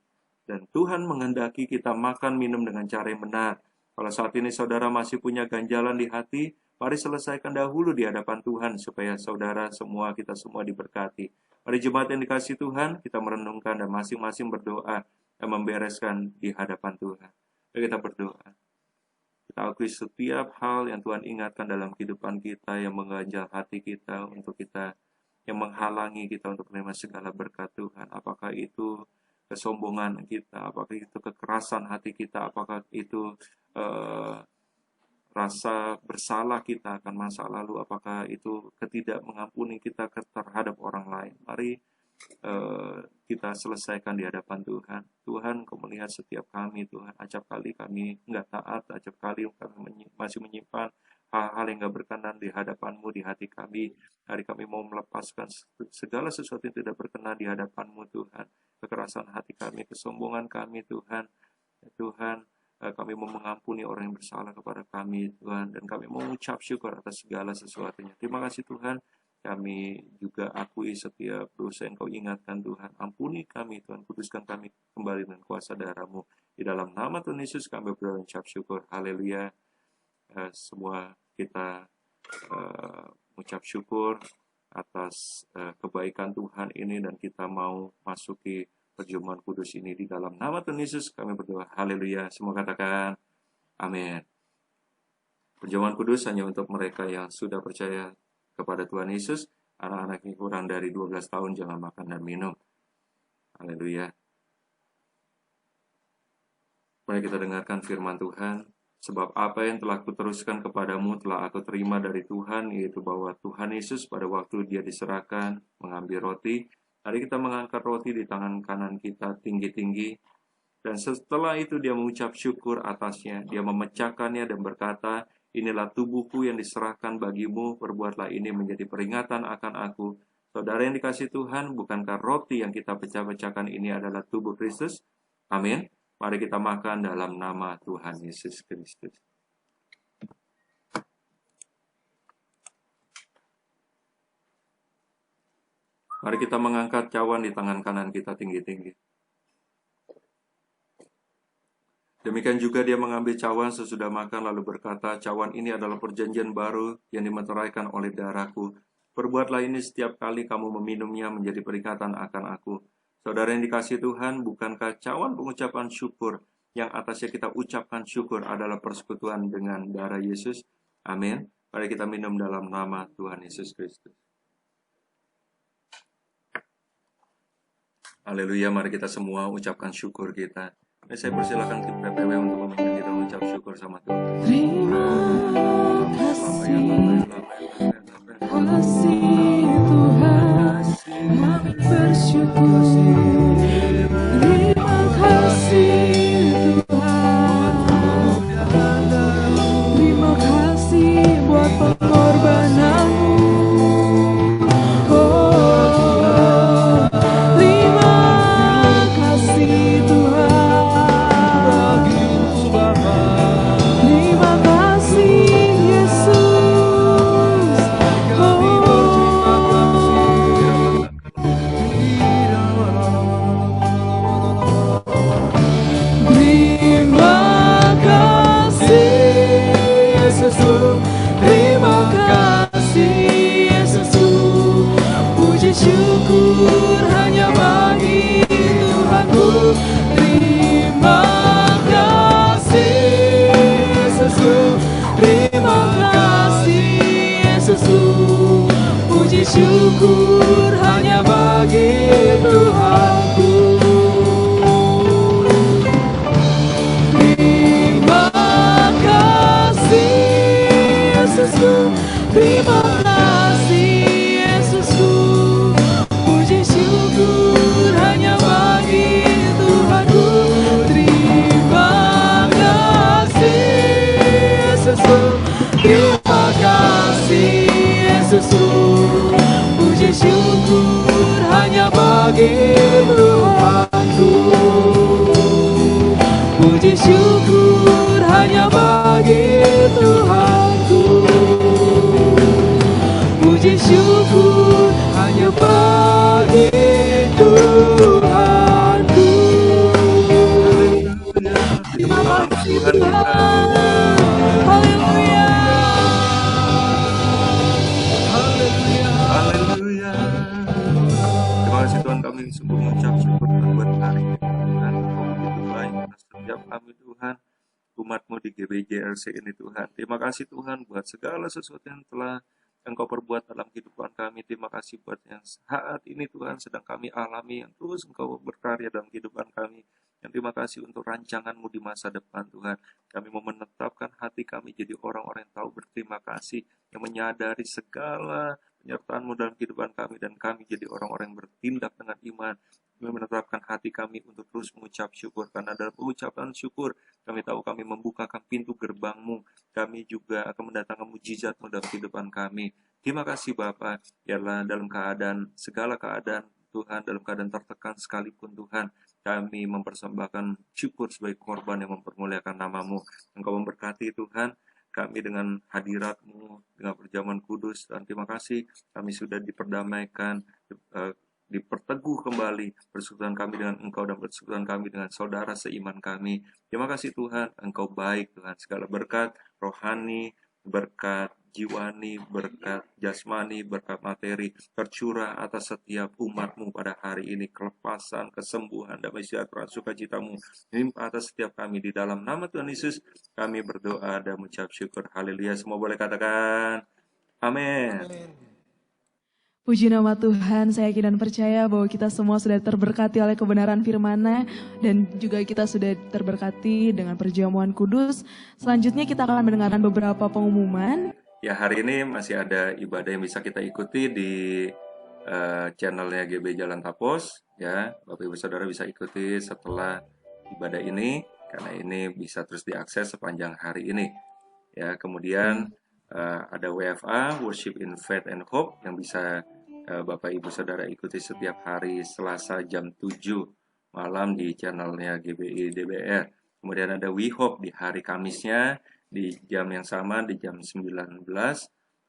Dan Tuhan menghendaki kita makan minum dengan cara yang benar. Kalau saat ini saudara masih punya ganjalan di hati, mari selesaikan dahulu di hadapan Tuhan supaya saudara semua, kita semua diberkati. Mari jemaat yang dikasihi Tuhan, kita merenungkan dan masing-masing berdoa dan membereskan di hadapan Tuhan. Mari kita berdoa. Kita akui setiap hal yang Tuhan ingatkan dalam kehidupan kita, yang mengganjal hati kita untuk kita, yang menghalangi kita untuk menerima segala berkat Tuhan. Apakah itu kesombongan kita, apakah itu kekerasan hati kita, apakah itu rasa bersalah kita akan masa lalu, apakah itu ketidakmengampuni kita terhadap orang lain. Mari kita selesaikan di hadapan Tuhan. Tuhan, Kau melihat setiap kami, Tuhan. Acap kali kami enggak taat, acap kali kami masih menyimpan hal-hal yang enggak berkenan di hadapan-Mu, di hati kami. Hari kami mau melepaskan segala sesuatu yang tidak berkenan di hadapan-Mu, Tuhan. Kekerasan hati kami, kesombongan kami, Tuhan. Tuhan, kami mau mengampuni orang yang bersalah kepada kami, Tuhan. Dan kami mau mengucap syukur atas segala sesuatunya. Terima kasih, Tuhan. Kami juga akui setiap dosa yang Kau ingatkan, Tuhan. Ampuni kami, Tuhan. Kuduskan kami kembali dengan kuasa darah-Mu. Di dalam nama Tuhan Yesus kami berdoa dan ucap syukur. Haleluya. Semua kita mengucap syukur atas kebaikan Tuhan ini, dan kita mau masuki perjamuan kudus ini. Di dalam nama Tuhan Yesus kami berdoa. Haleluya. Semua katakan amin. Perjamuan kudus hanya untuk mereka yang sudah percaya kepada Tuhan Yesus. Anak-anak yang kurang dari 12 tahun jangan makan dan minum. Haleluya. Mari kita dengarkan firman Tuhan. Sebab apa yang telah kuteruskan kepadamu telah aku terima dari Tuhan, yaitu bahwa Tuhan Yesus pada waktu Dia diserahkan mengambil roti. Mari kita mengangkat roti di tangan kanan kita tinggi-tinggi. Dan setelah itu Dia mengucap syukur atasnya. Dia memecahkannya dan berkata, inilah tubuhku yang diserahkan bagimu, perbuatlah ini menjadi peringatan akan aku. Saudara yang dikasihi Tuhan, bukankah roti yang kita pecah-pecahkan ini adalah tubuh Kristus? Amin. Mari kita makan dalam nama Tuhan Yesus Kristus. Mari kita mengangkat cawan di tangan kanan kita tinggi-tinggi. Demikian juga Dia mengambil cawan sesudah makan lalu berkata, cawan ini adalah perjanjian baru yang dimeteraikan oleh darahku. Perbuatlah ini setiap kali kamu meminumnya menjadi peringatan akan aku. Saudara yang dikasihi Tuhan, bukankah cawan pengucapan syukur yang atasnya kita ucapkan syukur adalah persekutuan dengan darah Yesus? Amin. Mari kita minum dalam nama Tuhan Yesus Kristus. Haleluya, mari kita semua ucapkan syukur kita. Saya persilakan tim PPW untuk memimpin kita mengucap syukur sama Tuhan. Terima kasih, kasih Tuhan, kami bersyukur. Terima kasih Tuhan, terima kasih buat pengorbanan-Mu. Terima kasih Yesus. syukur hanya bagi Tuhanku. Terima kasih Yesusku, terima kasih Yesusku. Puji syukur hanya bagi Tuhanku. Terima kasih Yesusku, terima kasih Yesusku. Puji syukur hanya bagi Tuhanku. Puji syukur hanya bagi Tuhanku. Puji syukur hanya bagi Tuhanku. Terima kasih Tuhan. Haleluya. Haleluya. Terima kasih Tuhan, kami sungguh mengucap syukur Tuhan buat hari ini Tuhan. Engkau begitu baik atas setiap kami Tuhan, umat-Mu di GBJRC ini Tuhan. Terima kasih Tuhan buat segala sesuatu yang telah Engkau perbuat dalam kehidupan kami. Terima kasih buat yang saat ini Tuhan sedang kami alami, yang terus Engkau berkarya dalam kehidupan kami. Dan terima kasih untuk rancangan-Mu di masa depan Tuhan. Kami mau menetapkan hati kami jadi orang-orang yang tahu berterima kasih, yang menyadari segala penyertaan-Mu dalam kehidupan kami, dan kami jadi orang-orang yang bertindak dengan iman. Kami menetapkan hati kami untuk terus mengucap syukur, karena dalam pengucapan syukur kami tahu kami membukakan pintu gerbang-Mu. Kami juga akan mendatangkan mujizat-Mu dalam kehidupan kami. Terima kasih Bapa, biarlah dalam segala keadaan Tuhan, dalam keadaan tertekan sekalipun Tuhan, kami mempersembahkan syukur sebagai korban yang mempermuliakan nama-Mu. Engkau memberkati Tuhan kami dengan hadirat-Mu, dengan perjamuan kudus, dan terima kasih kami sudah diperdamaikan, diperteguh kembali persekutuan kami dengan Engkau dan persekutuan kami dengan saudara seiman kami. Terima kasih Tuhan, Engkau baik Tuhan. Segala berkat rohani, berkat jiwani, berkat jasmani, berkat materi tercurah atas setiap umat-Mu pada hari ini. Kelepasan, kesembuhan, damai sejahtera, sukacita-Mu limpah atas setiap kami. Di dalam nama Tuhan Yesus kami berdoa dan mengucap syukur. Haleluya. Semua boleh katakan amin. Puji nama Tuhan, saya yakin dan percaya bahwa kita semua sudah terberkati oleh kebenaran firman-Nya, dan juga kita sudah terberkati dengan perjamuan kudus. Selanjutnya kita akan mendengarkan beberapa pengumuman. Ya, hari ini masih ada ibadah yang bisa kita ikuti di channelnya GB Jalan Tapos. Ya, Bapak Ibu Saudara bisa ikuti setelah ibadah ini, karena ini bisa terus diakses sepanjang hari ini. Ya, kemudian ada WFA, Worship in Faith and Hope, yang bisa Bapak Ibu Saudara ikuti setiap hari Selasa jam 7 malam di channelnya GBI DBR. Kemudian ada We Hope di hari Kamisnya di jam yang sama, di jam 19.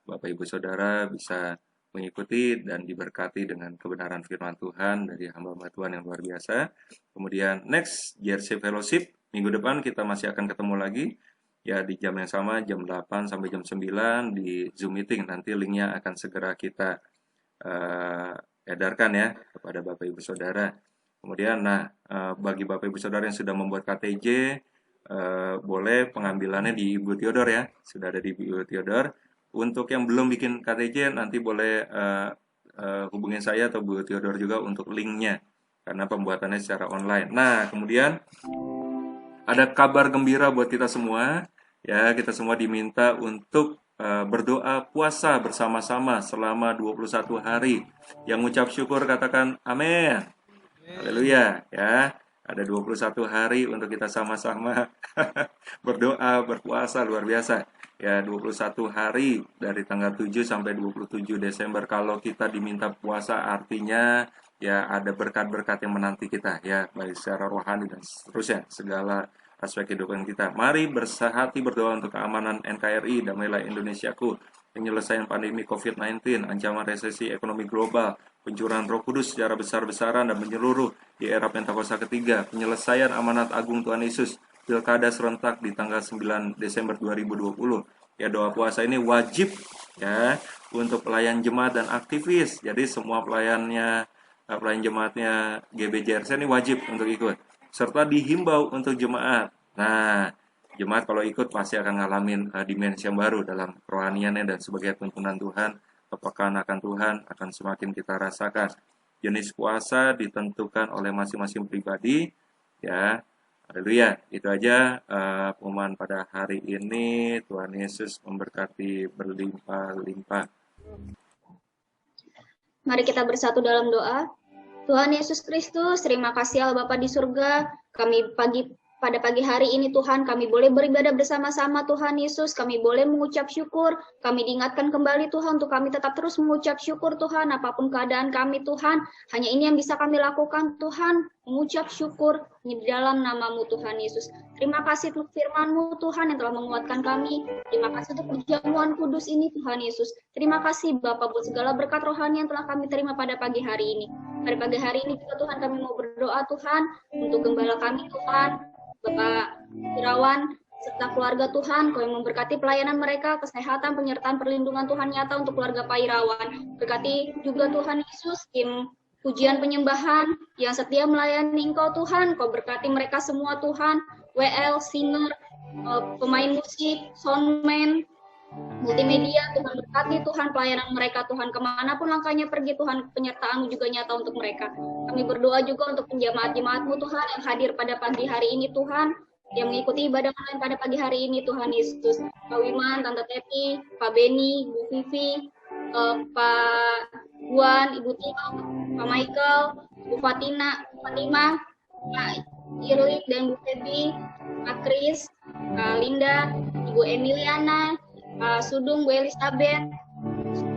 Bapak Ibu Saudara bisa mengikuti dan diberkati dengan kebenaran firman Tuhan dari hamba-hamba Tuhan yang luar biasa. Kemudian next JRC Fellowship, minggu depan kita masih akan ketemu lagi. Ya, di jam yang sama, jam 8 sampai jam 9 di Zoom meeting. Nanti linknya akan segera kita edarkan ya kepada Bapak Ibu Saudara. Kemudian, bagi Bapak Ibu Saudara yang sudah membuat KTJ, boleh pengambilannya di Ibu Theodor ya. Sudah ada di Ibu Theodor. Untuk yang belum bikin KTJ, nanti boleh hubungin saya atau Bu Theodor juga untuk linknya, karena pembuatannya secara online. Nah, kemudian ada kabar gembira buat kita semua. Ya, kita semua diminta untuk berdoa puasa bersama-sama selama 21 hari. Yang ngucap syukur katakan amin. Haleluya ya. Ada 21 hari untuk kita sama-sama berdoa, berpuasa, luar biasa. Ya, 21 hari dari tanggal 7 sampai 27 Desember. Kalau kita diminta puasa, artinya ya ada berkat-berkat yang menanti kita ya, baik secara rohani dan seterusnya, segala aspek kehidupan kita. Mari bersehati berdoa untuk keamanan NKRI, damailah Indonesiaku, penyelesaian pandemi COVID-19, ancaman resesi ekonomi global, pencurahan Roh Kudus secara besar-besaran dan menyeluruh di era Pentakosta ketiga, penyelesaian amanat agung Tuhan Yesus, pilkada serentak di tanggal 9 Desember 2020. Ya, doa puasa ini wajib ya untuk pelayan jemaat dan aktivis. Jadi semua pelayan jemaatnya GBJRC ini wajib untuk ikut, serta dihimbau untuk jemaat. Nah, jemaat kalau ikut pasti akan ngalamin dimensi yang baru dalam kerohaniannya dan sebagai tuntunan Tuhan kepekaan akan Tuhan akan semakin kita rasakan. Jenis puasa ditentukan oleh masing-masing pribadi, ya. Haleluya. Itu aja pengumuman pada hari ini. Tuhan Yesus memberkati berlimpah-limpah. Mari kita bersatu dalam doa. Tuhan Yesus Kristus, terima kasih Allah Bapa di surga. Pada pagi hari ini Tuhan, kami boleh beribadah bersama-sama Tuhan Yesus. Kami boleh mengucap syukur. Kami diingatkan kembali Tuhan untuk kami tetap terus mengucap syukur Tuhan. Apapun keadaan kami Tuhan, hanya ini yang bisa kami lakukan Tuhan. Mengucap syukur di dalam nama-Mu Tuhan Yesus. Terima kasih untuk firman-Mu Tuhan yang telah menguatkan kami. Terima kasih untuk perjamuan kudus ini Tuhan Yesus. Terima kasih Bapa buat segala berkat rohani yang telah kami terima pada pagi hari ini. Pada pagi hari ini juga Tuhan kami mau berdoa Tuhan untuk gembala kami Tuhan. Bapak Irawan serta keluarga Tuhan, Kau yang memberkati pelayanan mereka, kesehatan, penyertaan, perlindungan Tuhan nyata untuk keluarga Pak Irawan. Berkati juga Tuhan Yesus, tim pujian penyembahan yang setia melayani Engkau Tuhan, Kau berkati mereka semua Tuhan, WL, singer, pemain musik, soundman, multimedia, Tuhan berkati Tuhan pelayanan mereka Tuhan, kemanapun langkahnya pergi Tuhan, penyertaan-Mu juga nyata untuk mereka. Kami berdoa juga untuk penjemaat-jemaat-Mu Tuhan yang hadir pada pagi hari ini Tuhan, yang mengikuti ibadah online pada pagi hari ini Tuhan Yesus. Pak Wiman, Tante Tepi, Pak Beni, Bu Vivi, Pak Juan, Ibu Tino, Pak Michael, Bu Fatima, Pak Irlik dan Bu Febi, Pak Kris, Kak Linda, Ibu Emiliana, Kak Sudung, Bu Elizabeth,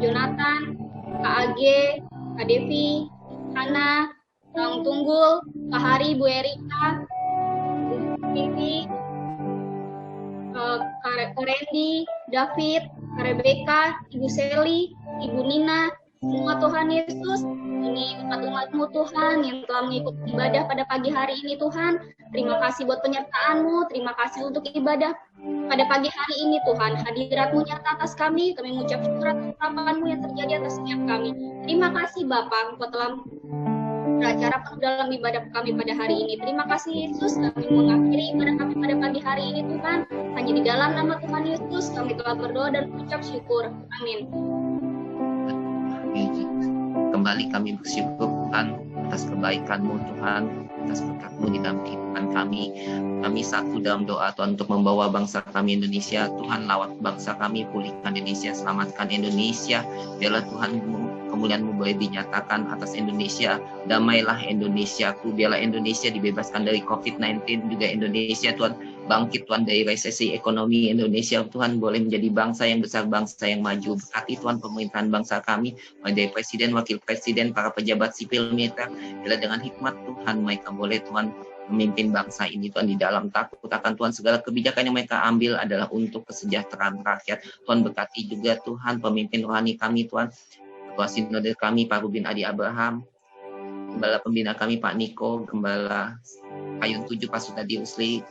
Jonathan, Kak Age, Kak Devi, Hana, Kang Tunggul, Kak Hari, Bu Erika, Bu Vivi, Kak Randy, David, Kak Rebecca, Ibu Sally, Ibu Nina, semua Tuhan Yesus, ini umat-umat-Mu Tuhan yang telah mengikuti ibadah pada pagi hari ini Tuhan. Terima kasih buat penyertaan-Mu, terima kasih untuk ibadah pada pagi hari ini Tuhan. Hadirat-Mu nyata atas kami mengucap syukur atas harapan-Mu yang terjadi atas setiap kami. Terima kasih Bapa, Engkau telah beracara penuh dalam ibadah kami pada hari ini. Terima kasih Yesus, kami mengakhiri ibadah kami pada pagi hari ini Tuhan. Hanya di dalam nama Tuhan Yesus kami telah berdoa dan mengucap syukur. Amin. Kembali kami bersyukur Tuhan atas kebaikan-Mu Tuhan, atas berkat-Mu di dalam kehidupan kami. Kami satu dalam doa Tuhan untuk membawa bangsa kami Indonesia. Tuhan lawat bangsa kami, pulihkan Indonesia, selamatkan Indonesia. Biarlah Tuhan kemuliaan-Mu boleh dinyatakan atas Indonesia. Damailah Indonesiaku, biarlah Indonesia dibebaskan dari COVID-19, juga Indonesia Tuhan bangkit Tuhan dari resesi ekonomi. Indonesia Tuhan boleh menjadi bangsa yang besar, bangsa yang maju. Berkati Tuhan pemerintahan bangsa kami, mulai dari presiden, wakil presiden, para pejabat sipil militer. Bila dengan hikmat Tuhan mereka boleh Tuhan memimpin bangsa ini Tuhan di dalam takut akan Tuhan. Segala kebijakan yang mereka ambil adalah untuk kesejahteraan rakyat. Tuhan berkati juga Tuhan pemimpin rohani kami Tuhan, Ketua Sinode kami Pak Rubin Adi Abraham, Gembala Pembina kami Pak Niko, Gembala Ayun 7 Pak Sudadi Usli,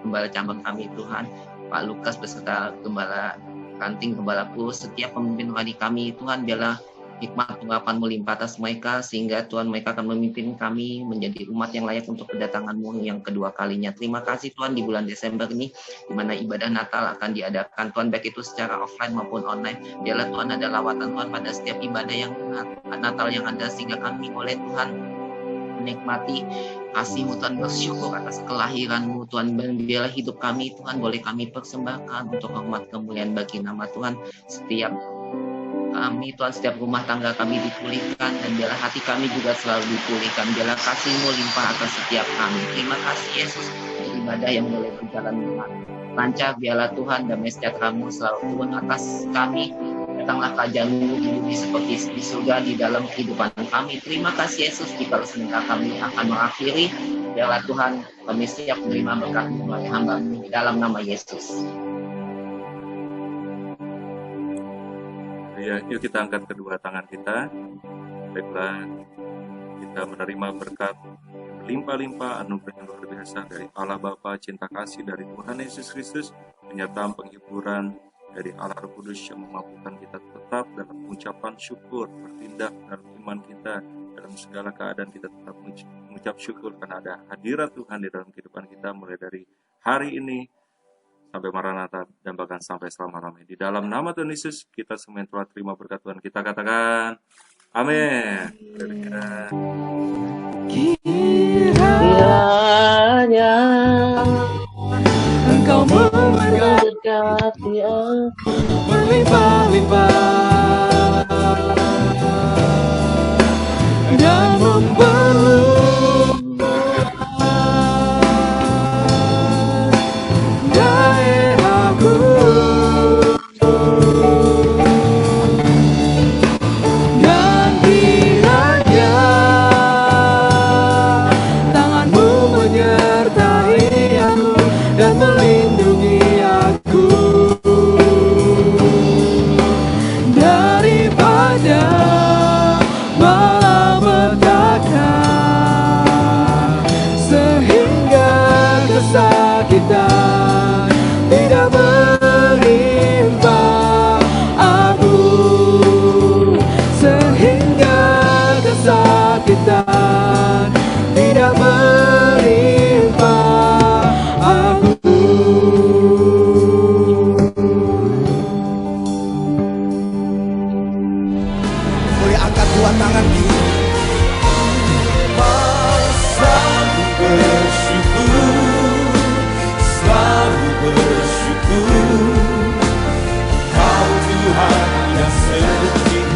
Gembala cabang kami Tuhan Pak Lukas beserta Gembala Ranting, Gembala Pulus, setiap pemimpin rohani kami Tuhan, biarlah hikmat pengapain melimpah atas mereka, sehingga Tuhan mereka akan memimpin kami menjadi umat yang layak untuk kedatangan-Mu yang kedua kalinya. Terima kasih Tuhan di bulan Desember ini, di mana ibadah Natal akan diadakan Tuhan, baik itu secara offline maupun online. Biarlah Tuhan ada lawatan Tuhan pada setiap ibadah yang Natal yang ada, sehingga kami boleh Tuhan menikmati kasih-Mu Tuhan, bersyukur atas kelahiran-Mu Tuhan. Biarlah hidup kami Tuhan boleh kami persembahkan untuk hormat kemuliaan bagi nama Tuhan. Setiap kami Tuhan, setiap rumah tangga kami dipulihkan, dan biarlah hati kami juga selalu dipulihkan. Biarlah kasih-Mu limpah atas setiap kami. Terima kasih Yesus untuk ibadah yang boleh berjalan dengan lancar. Biarlah Tuhan damai sejahtera-Mu selalu turun atas kami. Datanglah kerajaan-Mu di bumi seperti di surga di dalam kehidupan kami. Terima kasih Yesus, jika sebentar kami akan mengakhiri. Biarlah Tuhan kami siap menerima berkat-Mu melalui hamba-Mu di dalam nama Yesus. Ya, yuk kita angkat kedua tangan kita. Baiklah, kita menerima berkat berlimpah-limpah, anugerah yang luar biasa dari Allah Bapa, cinta kasih dari Tuhan Yesus Kristus, penyertaan penghiburan dari Allah Roh Kudus yang memampukan kita tetap dalam ucapan syukur, bertindak dalam iman kita, dalam segala keadaan kita tetap mengucap syukur karena ada hadirat Tuhan di dalam kehidupan kita, mulai dari hari ini sampai Maranatha, dan bahkan sampai selama-lamanya. Di dalam nama Tuhan Yesus, kita semua yang telah terima berkat Tuhan, kita katakan, amin. Kiranya Engkau memberkati aku berlimpah-limpah dan membelum daerahku, dan kiranya tanganmu menyertai aku dan melindungi aku daripada malapetaka, sehingga kesakitan tidak menimpa aku, sehingga kesakitan tidak menimpa aku. Boleh angkat dua tangan kita. Selalu bersyukur, selalu bersyukur. Kau Tuhan yang setia,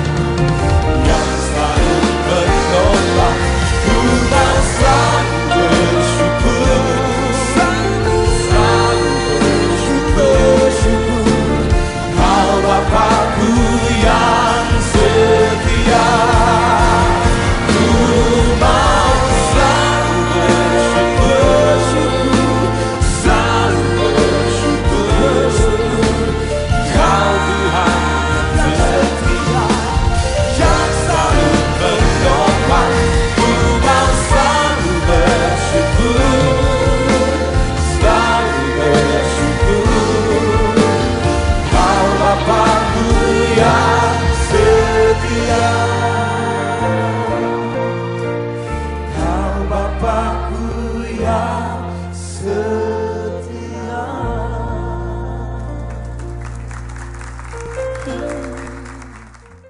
yang selalu menolong. Ku mau selalu bersyukur, selalu bersyukur. Kau Bapa-Ku yang setia. Ku mau selalu bersyukur, selalu bersyukur. Kau Tuhan yang setia, yang selalu menolong. Ku mau selalu bersyukur, selalu bersyukur. Kau Bapa-Ku yang setia. Kau Bapa-Ku yang setia.